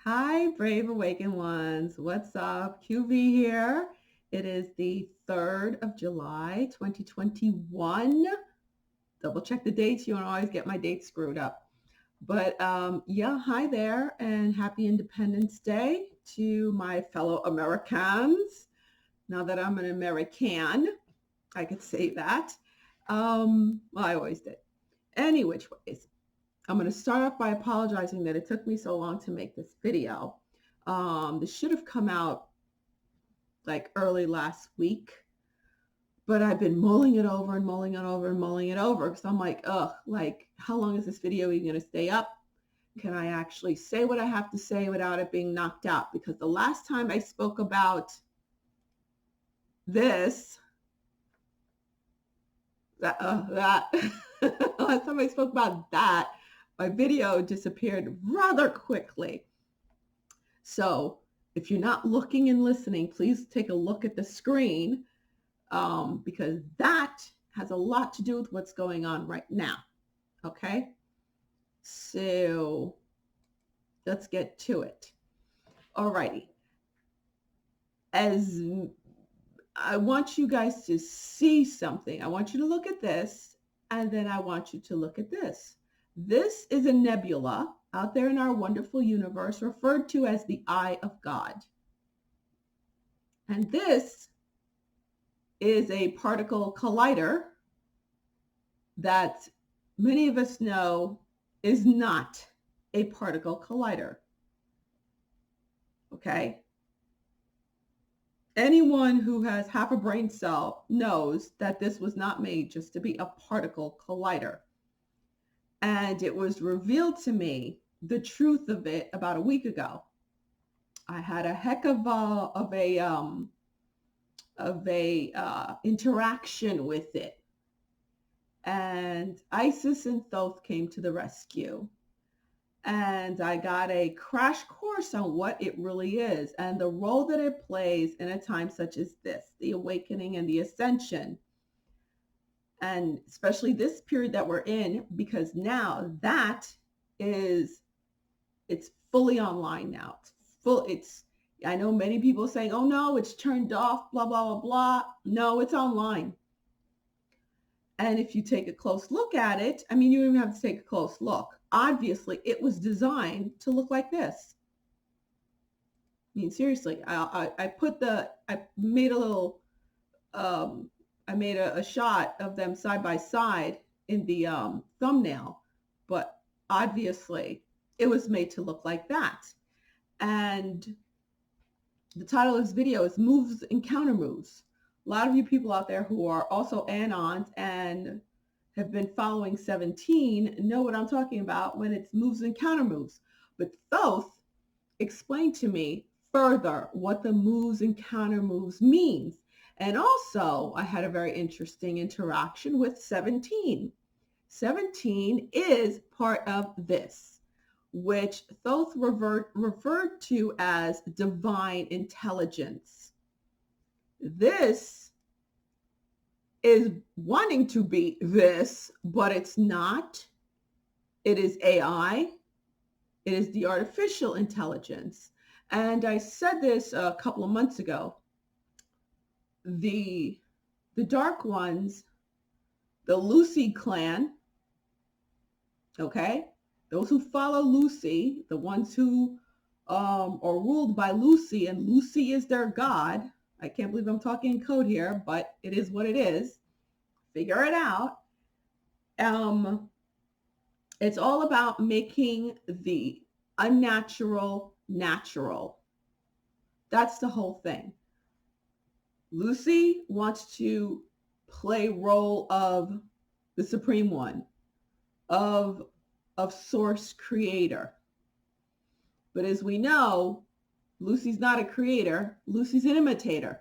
Hi, brave awakened ones. What's up? QV here. It is the 3rd of July, 2021. Double check the dates. You don't always get my dates screwed up. But yeah, hi there and happy Independence Day to my fellow Americans. Now that I'm an American, I could say that. Well, I always did. Any which ways. I'm going to start off by apologizing that it took me so long to make this video. This should have come out like early last week, but I've been mulling it over and mulling it over and mulling it over because I'm like, ugh, like how long is this video even going to stay up? Can I actually say what I have to say without it being knocked out? Because the last time I spoke about this, that last time I spoke about that, my video disappeared rather quickly. So if you're not looking and listening, please take a look at the screen because that has a lot to do with what's going on right now. Okay. So let's get to it. Alrighty. As I want you guys to see something, I want you to look at this and then I want you to look at this. This is a nebula out there in our wonderful universe referred to as the Eye of God. And this is a particle collider that many of us know is not a particle collider. Okay? Anyone who has half a brain cell knows that this was not made just to be a particle collider. And it was revealed to me the truth of it about a week ago. I had a heck of a interaction with it. And Isis and Thoth came to the rescue. And I got a crash course on what it really is and the role that it plays in a time such as this, the awakening and the ascension. And especially this period that we're in, because now it's fully online now. I know many people saying, oh no, it's turned off, blah, blah, blah, blah. No, it's online. And if you take a close look at it, I mean, you don't even have to take a close look. Obviously, it was designed to look like this. I mean, seriously, I made a little, I made a shot of them side by side in the thumbnail, but obviously it was made to look like that. And the title of this video is Moves and Counter Moves. A lot of you people out there who are also anons and have been following 17 know what I'm talking about when it's moves and counter moves. But Thoth explained to me further what the moves and counter moves means. And also I had a very interesting interaction with 17. 17 is part of this, which Thoth referred to as divine intelligence. This is wanting to be this, but it's not. It is AI. It is the artificial intelligence. And I said this a couple of months ago. The dark ones, the Lucy clan, okay? Those who follow Lucy, the ones who are ruled by Lucy, and Lucy is their god. I can't believe I'm talking in code here, but it is what it is. Figure it out. It's all about making the unnatural natural. That's the whole thing. Lucy wants to play role of the Supreme One, of source creator. But as we know, Lucy's not a creator. Lucy's an imitator.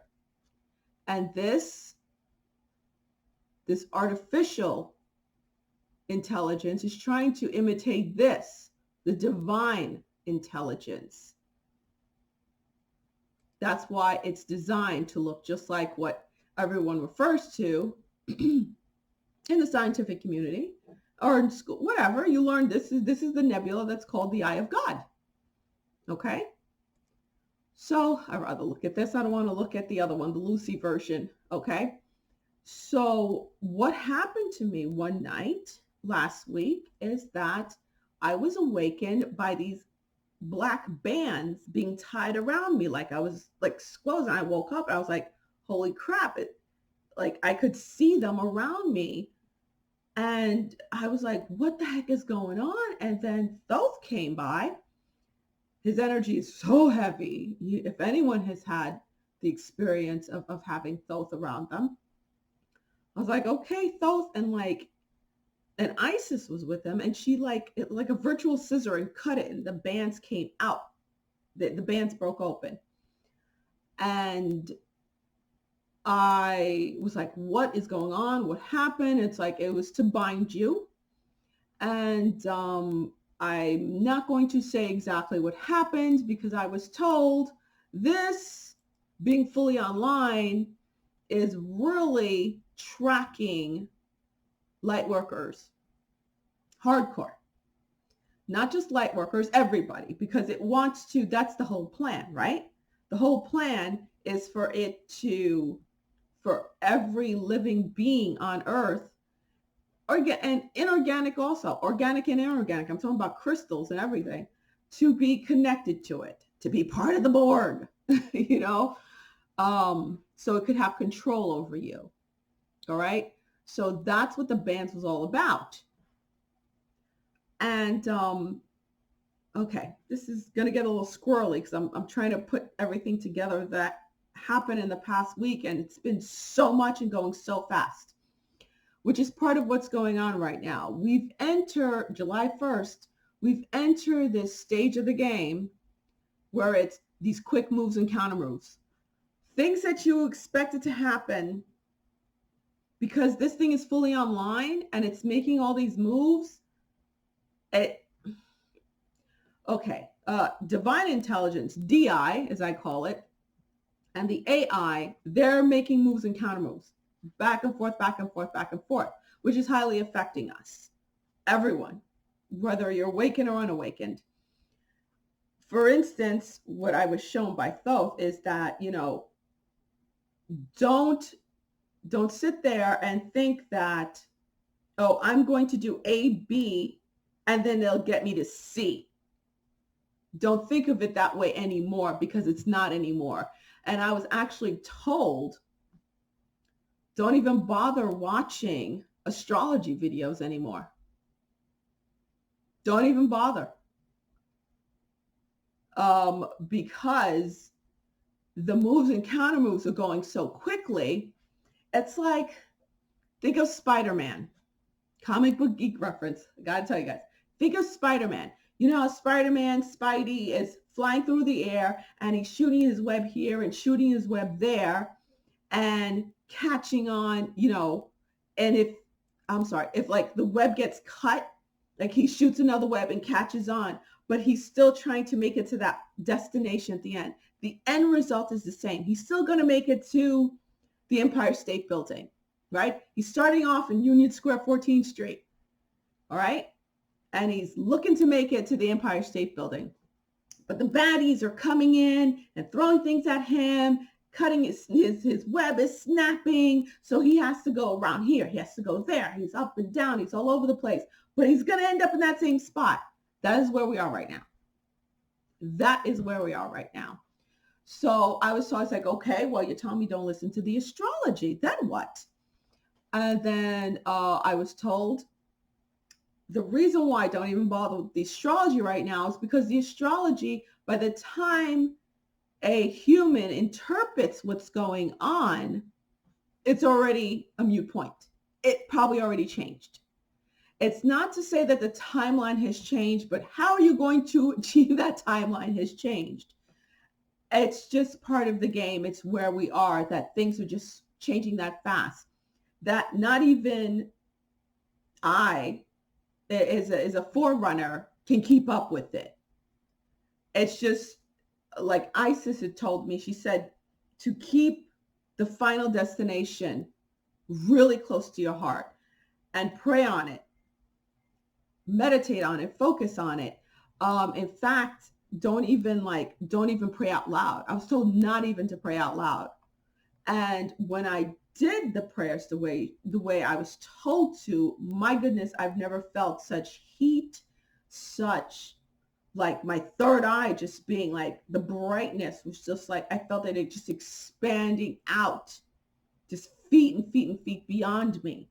And this artificial intelligence is trying to imitate this, the divine intelligence. That's why it's designed to look just like what everyone refers to in the scientific community or in school, whatever. You learn this is the nebula that's called the Eye of God. Okay. So I'd rather look at this. I don't want to look at the other one, the Lucy version. Okay. So what happened to me one night last week is that I was awakened by these black bands being tied around me. Like I was like squirrels. And I woke up and I was like, holy crap. Like I could see them around me. And I was like, what the heck is going on? And then Thoth came by. His energy is so heavy. If anyone has had the experience of having Thoth around them, I was like, okay, Thoth. And Isis was with them, and she like a virtual scissor and cut it, and the bands came out. The bands broke open. And I was like, what is going on? What happened? It's like, it was to bind you. And I'm not going to say exactly what happened because I was told this being fully online is really tracking light workers hardcore. Not just light workers, everybody, because it wants to, that's the whole plan, right? The whole plan is for every living being on earth, and inorganic also, organic and inorganic, I'm talking about crystals and everything, to be connected to it, to be part of the Borg, you know, so it could have control over you. All right. So that's what the bands was all about. And okay, this is going to get a little squirrely because I'm trying to put everything together that happened in the past week, and it's been so much and going so fast, which is part of what's going on right now. We've entered July 1st. We've entered this stage of the game where it's these quick moves and counter moves, things that you expected to happen because this thing is fully online and it's making all these moves. Divine intelligence, DI, as I call it, and the AI, they're making moves and counter moves, back and forth, back and forth, back and forth, which is highly affecting us, everyone, whether you're awakened or unawakened. For instance, what I was shown by Thoth is that, don't sit there and think that, oh, I'm going to do A, B, and then they'll get me to C. Don't think of it that way anymore because it's not anymore. And I was actually told, don't even bother watching astrology videos anymore. Don't even bother. Because the moves and counter moves are going so quickly. It's like, think of Spider-Man, comic book geek reference. I gotta tell you guys, think of Spider-Man. You know how Spider-Man, Spidey is flying through the air and he's shooting his web here and shooting his web there and catching on, and if like the web gets cut, like he shoots another web and catches on, but he's still trying to make it to that destination at the end. The end result is the same. He's still going to make it to the Empire State Building, right? He's starting off in Union Square, 14th Street, all right? And he's looking to make it to the Empire State Building. But the baddies are coming in and throwing things at him, cutting his web is snapping. So he has to go around here. He has to go there. He's up and down. He's all over the place. But he's going to end up in that same spot. That is where we are right now. That is where we are right now. So I was like, okay, well, you're telling me don't listen to the astrology. Then what? And then I was told, the reason why I don't even bother with the astrology right now is because the astrology, by the time a human interprets what's going on, it's already a moot point. It probably already changed. It's not to say that the timeline has changed, but how are you going to achieve that timeline has changed. It's just part of the game. It's where we are, that things are just changing that fast, that not even I, as a forerunner, can keep up with it. It's just like Isis had told me. She said to keep the final destination really close to your heart and pray on it, meditate on it, focus on it. In fact, don't even pray out loud. I was told not even to pray out loud. And when I did the prayers the way I was told to, my goodness, I've never felt such heat, such like my third eye just being like, the brightness was just like, I felt that it just expanding out, just feet and feet and feet beyond me,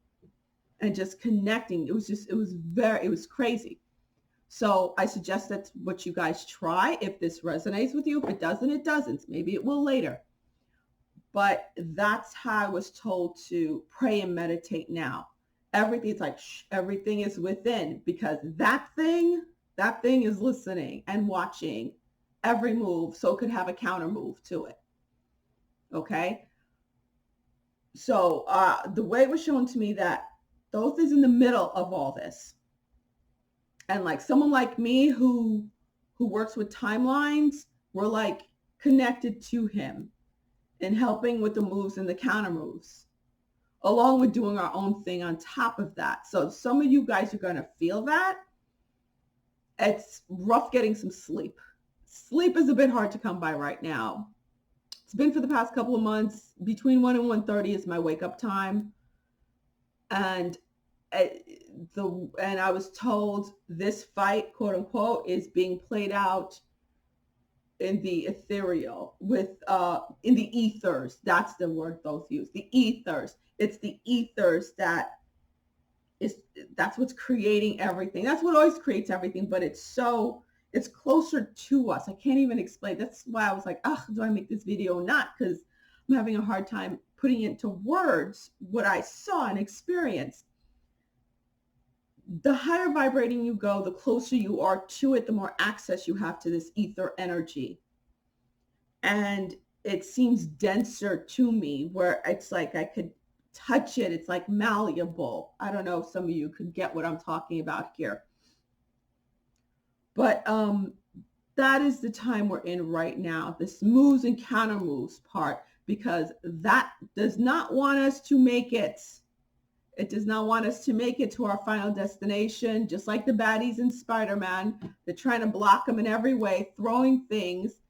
and just connecting. It was crazy. So I suggest that's what you guys try. If this resonates with you, if it doesn't, it doesn't. Maybe it will later. But that's how I was told to pray and meditate now. Everything's like, everything is within, because that thing is listening and watching every move, so it could have a counter move to it. Okay. So the way it was shown to me that Thoth is in the middle of all this. And like someone like me who works with timelines, we're like connected to him and helping with the moves and the counter moves, along with doing our own thing on top of that. So some of you guys are going to feel that. It's rough getting some sleep. Sleep is a bit hard to come by right now. It's been for the past couple of months. Between 1 and 1:30 is my wake up time. And I was told this fight, quote unquote, is being played out in the ethereal, in the ethers. That's the word Thoth used. The ethers. It's the ethers that's what's creating everything. That's what always creates everything, but it's closer to us. I can't even explain. That's why I was like, do I make this video or not? Because I'm having a hard time putting into words what I saw and experienced. The higher vibrating you go, the closer you are to it, the more access you have to this ether energy. And it seems denser to me, where it's like I could touch it. It's like malleable. I don't know if some of you could get what I'm talking about here. But that is the time we're in right now, this moves and counter moves part, because that does not want us to make it. It does not want us to make it to our final destination, just like the baddies in Spider-Man. They're trying to block them in every way, throwing things.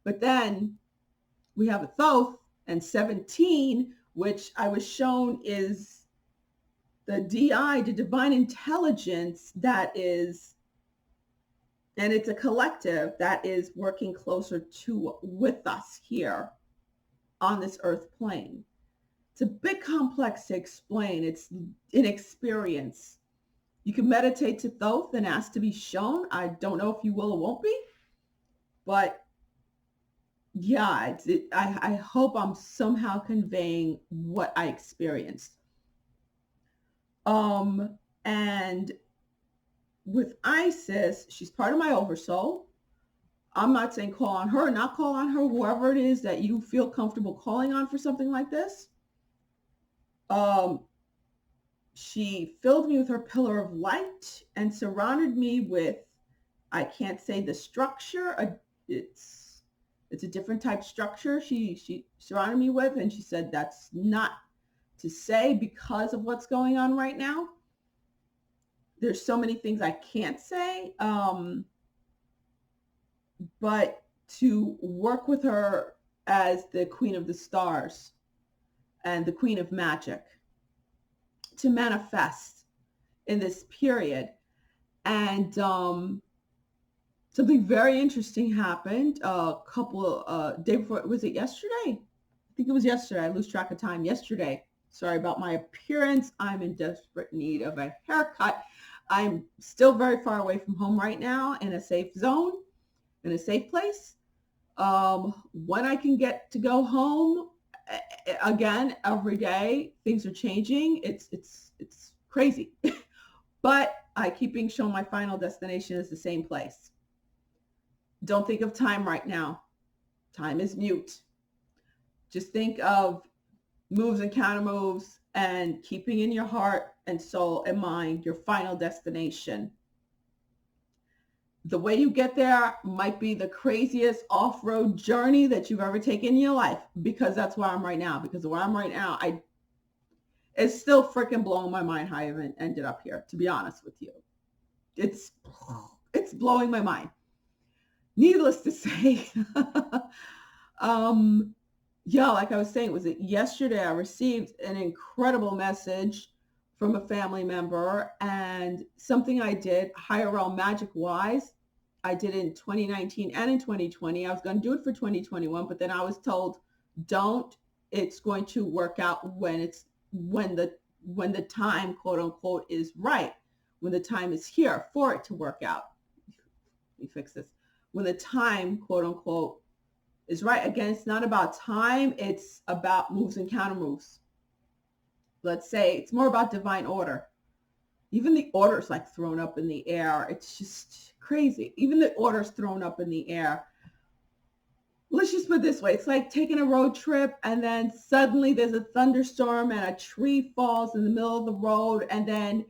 But then we have a Thoth and 17, which I was shown is the DI, the divine intelligence that is, and it's a collective that is working closer with us here on this earth plane. It's a bit complex to explain. It's an experience. You can meditate to Thoth and ask to be shown. I don't know if you will or won't be, but yeah, I hope I'm somehow conveying what I experienced. And with Isis, she's part of my oversoul. I'm not saying call on her, not call on her, whoever it is that you feel comfortable calling on for something like this. She filled me with her pillar of light and surrounded me with, I can't say the structure, it's a different type structure she surrounded me with, and she said that's not to say because of what's going on right now. There's so many things I can't say, but to work with her as the Queen of the Stars and the Queen of Magic, to manifest in this period. And something very interesting happened day before. Was it yesterday? I think it was yesterday. I lose track of time. Yesterday. Sorry about my appearance. I'm in desperate need of a haircut. I'm still very far away from home right now, in a safe zone, in a safe place. When I can get to go home, again, every day, things are changing. It's crazy. But I keep being shown my final destination is the same place. Don't think of time right now. Time is mute. Just think of moves and counter moves, and keeping in your heart and soul and mind your final destination. The way you get there might be the craziest off-road journey that you've ever taken in your life, because that's where I'm right now. Because where I'm right now, it's still freaking blowing my mind how I even ended up here, to be honest with you. It's blowing my mind. needless to say, um, yeah, like I was saying, was it yesterday I received an incredible message from a family member, and something I did higher realm magic wise. I did in 2019 and in 2020. I was going to do it for 2021, but then I was told, don't. It's going to work out when the time, quote unquote, is right, when the time is here for it to work out. Let me fix this. When the time, quote unquote, is right. Again, it's not about time. It's about moves and counter moves. Let's say it's more about divine order. Even the order's like thrown up in the air. It's just crazy. Even the order's thrown up in the air. Let's just put it this way. It's like taking a road trip and then suddenly there's a thunderstorm and a tree falls in the middle of the road. And then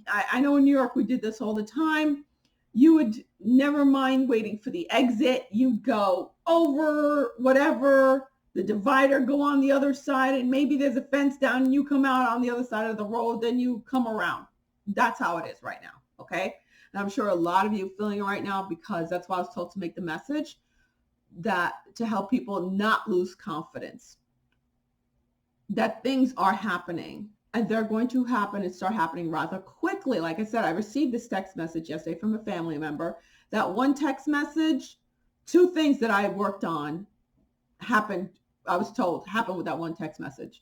I know in New York, we did this all the time. You would never mind waiting for the exit. You'd go over whatever, the divider, go on the other side, and maybe there's a fence down and you come out on the other side of the road, then you come around. That's how it is right now, okay? And I'm sure a lot of you feeling it right now, because that's why I was told to make the message, that to help people not lose confidence, that things are happening. And they're going to happen and start happening rather quickly. Like I said, I received this text message yesterday from a family member. That one text message, two things that I worked on happened, I was told, happened with that one text message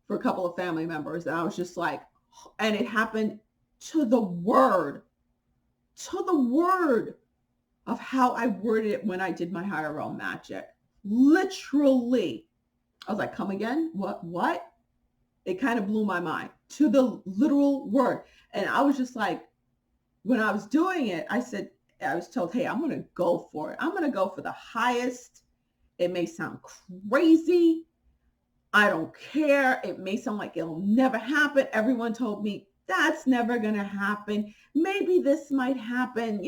for a couple of family members. And I was just like, and it happened to the word of how I worded it when I did my higher realm magic. Literally. I was like, come again? What? It kind of blew my mind to the literal word. And I was just like, when I was doing it, I was told, hey, I'm going to go for it. I'm going to go for the highest. It may sound crazy. I don't care. It may sound like it'll never happen. Everyone told me that's never going to happen. Maybe this might happen.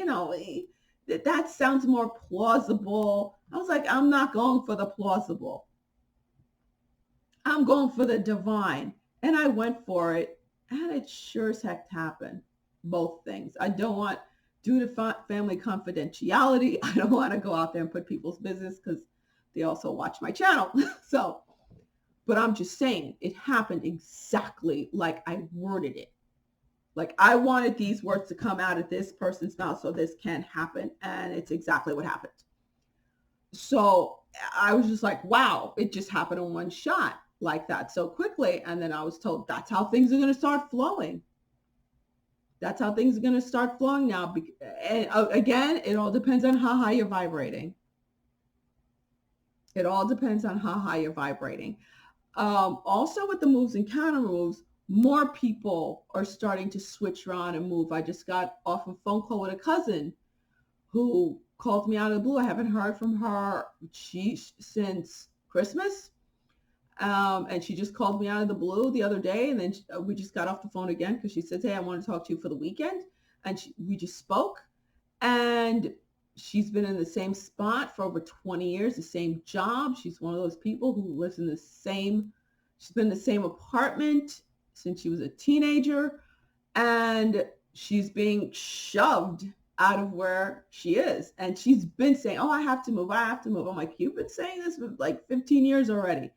That sounds more plausible. I was like, I'm not going for the plausible. I'm going for the divine. And I went for it. And it sure as heck happened. Both things. I don't want, due to family confidentiality, I don't want to go out there and put people's business, because they also watch my channel. But I'm just saying, it happened exactly like I worded it. Like I wanted these words to come out of this person's mouth so this can happen. And it's exactly what happened. So I was just like, wow, it just happened in one shot like that so quickly. And then I was told that's how things are going to start flowing. That's how things are going to start flowing now. And again, it all depends on how high you're vibrating. It all depends on how high you're vibrating. Also with the moves and counter moves, more people are starting to switch around and move. I just got off a phone call with a cousin who called me out of the blue. I haven't heard from her since Christmas. And she just called me out of the blue the other day. And then we just got off the phone again because she said, hey, I want to talk to you for the weekend. And we just spoke. And she's been in the same spot for over 20 years, the same job. She's one of those people who lives in she's been in the same apartment since she was a teenager. And she's being shoved out of where she is. And she's been saying, oh, I have to move. I'm like, you've been saying this for like 15 years already.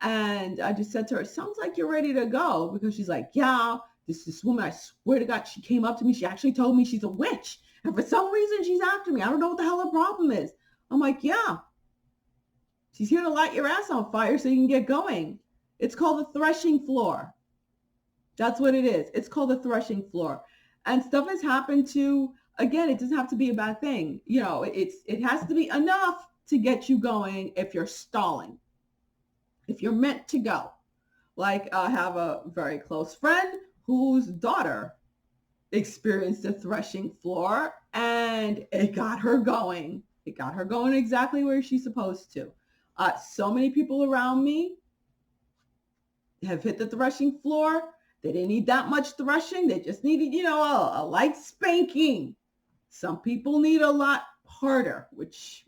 And I just said to her, it sounds like you're ready to go. Because she's like, yeah, this woman, I swear to God, she came up to me. She actually told me she's a witch. And for some reason, she's after me. I don't know what the hell her problem is. I'm like, yeah, she's here to light your ass on fire so you can get going. It's called the threshing floor. That's what it is. It's called the threshing floor. And stuff has happened to, again, it doesn't have to be a bad thing. It has to be enough to get you going if you're stalling. If you're meant to go. Like I have a very close friend whose daughter experienced a threshing floor and it got her going. It got her going exactly where she's supposed to. So many people around me have hit the threshing floor. They didn't need that much threshing. They just needed, a light spanking. Some people need a lot harder, which,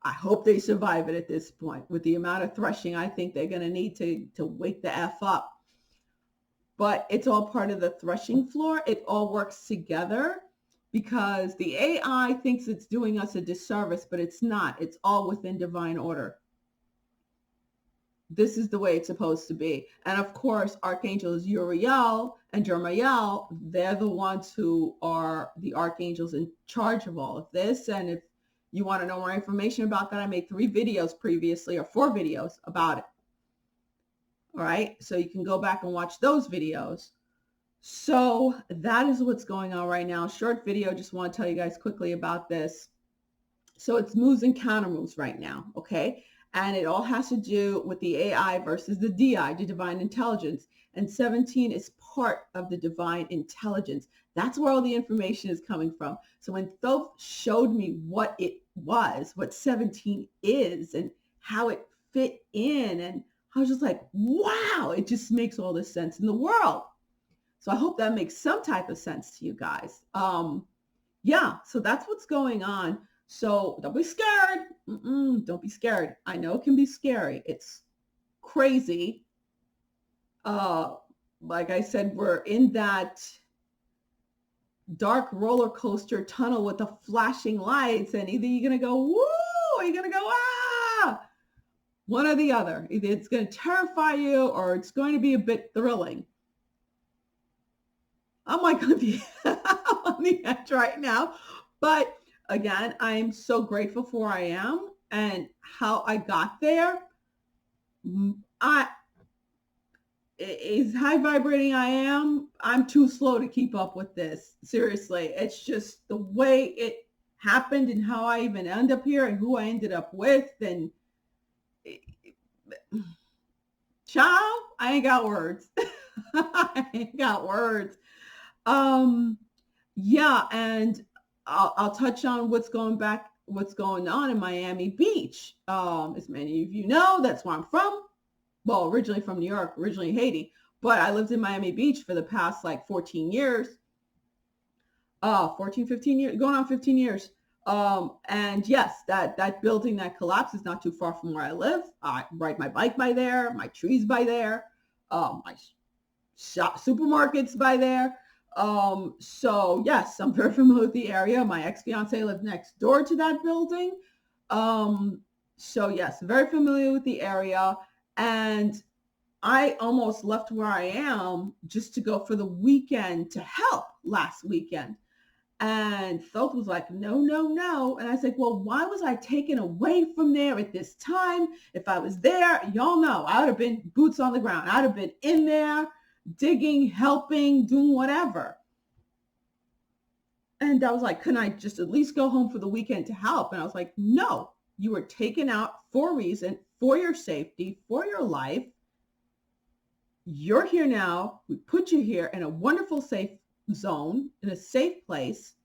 I hope they survive it at this point. With the amount of threshing I think they're going to need to wake the F up. But it's all part of the threshing floor. It all works together. because the AI thinks it's doing us a disservice, but it's not. It's all within divine order. This is the way it's supposed to be. And of course, archangels Uriel and Jermiel, they're the ones who are the archangels in charge of all of this. And if you want to know more information about that, I made 3 videos previously, or 4 videos about it. All right, so you can go back and watch those videos. So that is what's going on right now. Short video, just want to tell you guys quickly about this. So it's moves and counter moves right now, okay? And it all has to do with the AI versus the DI, the divine intelligence. And 17 is part of the divine intelligence. That's where all the information is coming from. So when Thoth showed me what it was, what 17 is, and how it fit in, and I was just like, wow, it just makes all the sense in the world. So I hope that makes some type of sense to you guys. Yeah, so that's what's going on. So don't be scared. Don't be scared. I know it can be scary. It's crazy. Like I said, we're in that dark roller coaster tunnel with the flashing lights, and either you're going to go, woo, or you're going to go, ah, one or the other. Either it's going to terrify you or it's going to be a bit thrilling. I'm like going to be on the edge right now. But again, I'm so grateful for where I am and how I got there. As high vibrating I am, I'm too slow to keep up with this. Seriously, it's just the way it happened and how I even end up here and who I ended up with. And child, I ain't got words. I ain't got words. Yeah, and I'll touch on what's going on in Miami Beach. As many of you know, that's where I'm from. Well, originally from New York, originally Haiti, but I lived in Miami Beach for the past like 14 years. 15 years, going on 15 years. And yes, that building that collapsed is not too far from where I live. I ride my bike by there, my trees by there, my supermarkets by there. So yes, I'm very familiar with the area. My ex-fiance lived next door to that building. So yes, very familiar with the area. And I almost left where I am just to go for the weekend to help last weekend. And Thoth was like, no, no, no. And I said, well, why was I taken away from there at this time? If I was there, y'all know, I would have been boots on the ground. I'd have been in there digging, helping, doing whatever. And I was like, couldn't I just at least go home for the weekend to help? And I was like, no, you were taken out for a reason, for your safety, for your life. You're here now. We put you here in a wonderful, safe zone, in a safe place.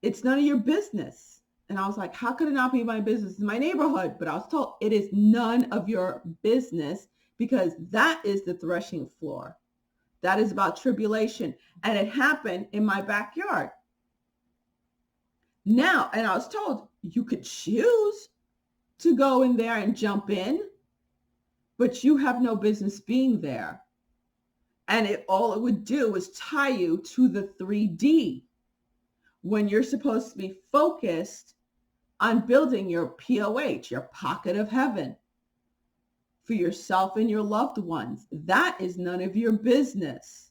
It's none of your business. And I was like, how could it not be my business? It's my neighborhood. But I was told it is none of your business, because that is the threshing floor. That is about tribulation. And it happened in my backyard. Now, and I was told you could choose to go in there and jump in, but you have no business being there. And all it would do was tie you to the 3D when you're supposed to be focused on building your POH, your pocket of heaven, for yourself and your loved ones. That is none of your business.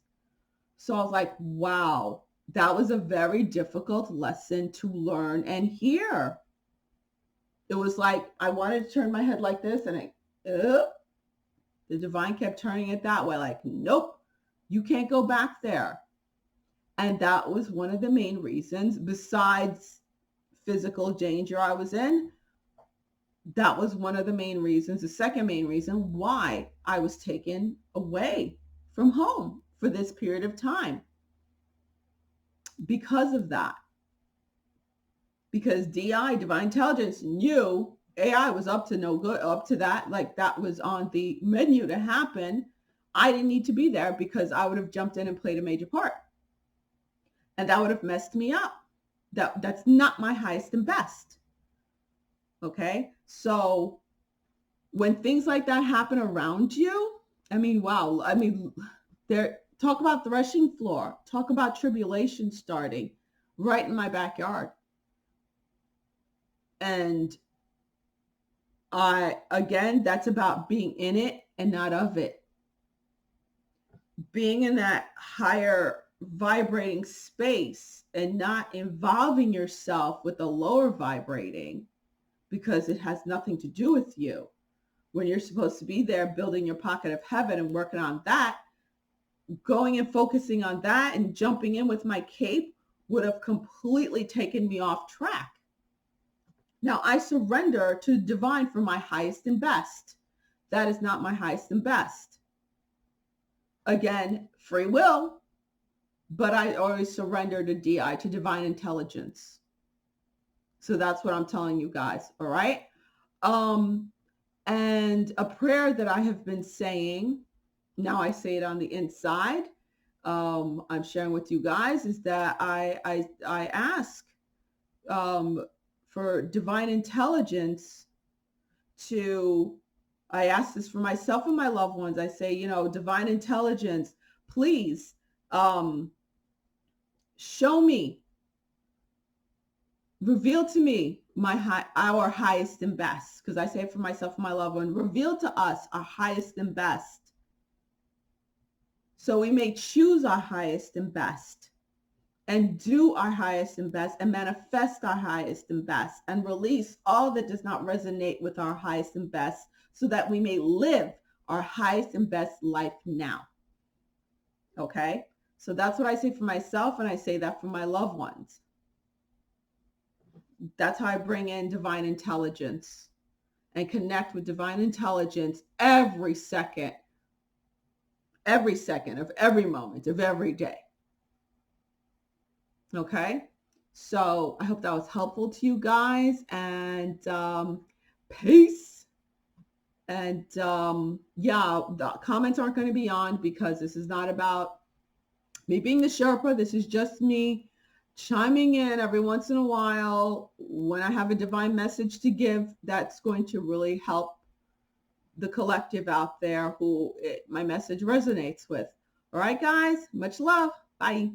So I was like, wow, that was a very difficult lesson to learn and hear. It was like, I wanted to turn my head like this, and the divine kept turning it that way. Like, nope, you can't go back there. And that was one of the main reasons, besides physical danger I was in. That was one of the main reasons, the second main reason why I was taken away from home for this period of time. Because of that. Because DI, divine intelligence, knew AI was up to no good, up to that. Like, that was on the menu to happen. I didn't need to be there because I would have jumped in and played a major part. And that would have messed me up. That's not my highest and best. Okay, so when things like that happen around you, I mean, wow. I mean, talk about threshing floor. Talk about tribulation starting. right in my backyard. And again, that's about being in it and not of it. Being in that higher vibrating space and not involving yourself with the lower vibrating, because it has nothing to do with you. When you're supposed to be there building your pocket of heaven and working on that, going and focusing on that and jumping in with my cape would have completely taken me off track. Now I surrender to divine for my highest and best. That is not my highest and best. Again, free will, but I always surrender to DI, to divine intelligence. So that's what I'm telling you guys. All right. And a prayer that I have been saying, now I say it on the inside, I'm sharing with you guys, is that I ask for divine intelligence I ask this for myself and my loved ones. I say, divine intelligence, please show me, reveal to me our highest and best. Because I say it for myself and my loved one, reveal to us our highest and best. So we may choose our highest and best and do our highest and best and manifest our highest and best and release all that does not resonate with our highest and best, so that we may live our highest and best life now. Okay? So that's what I say for myself, and I say that for my loved ones. That's how I bring in divine intelligence and connect with divine intelligence every second of every moment of every day. Okay? So I hope that was helpful to you guys, and peace. And the comments aren't going to be on, because this is not about me being the Sherpa. This is just me chiming in every once in a while when I have a divine message to give that's going to really help the collective out there who my message resonates with. All right, guys, much love. Bye.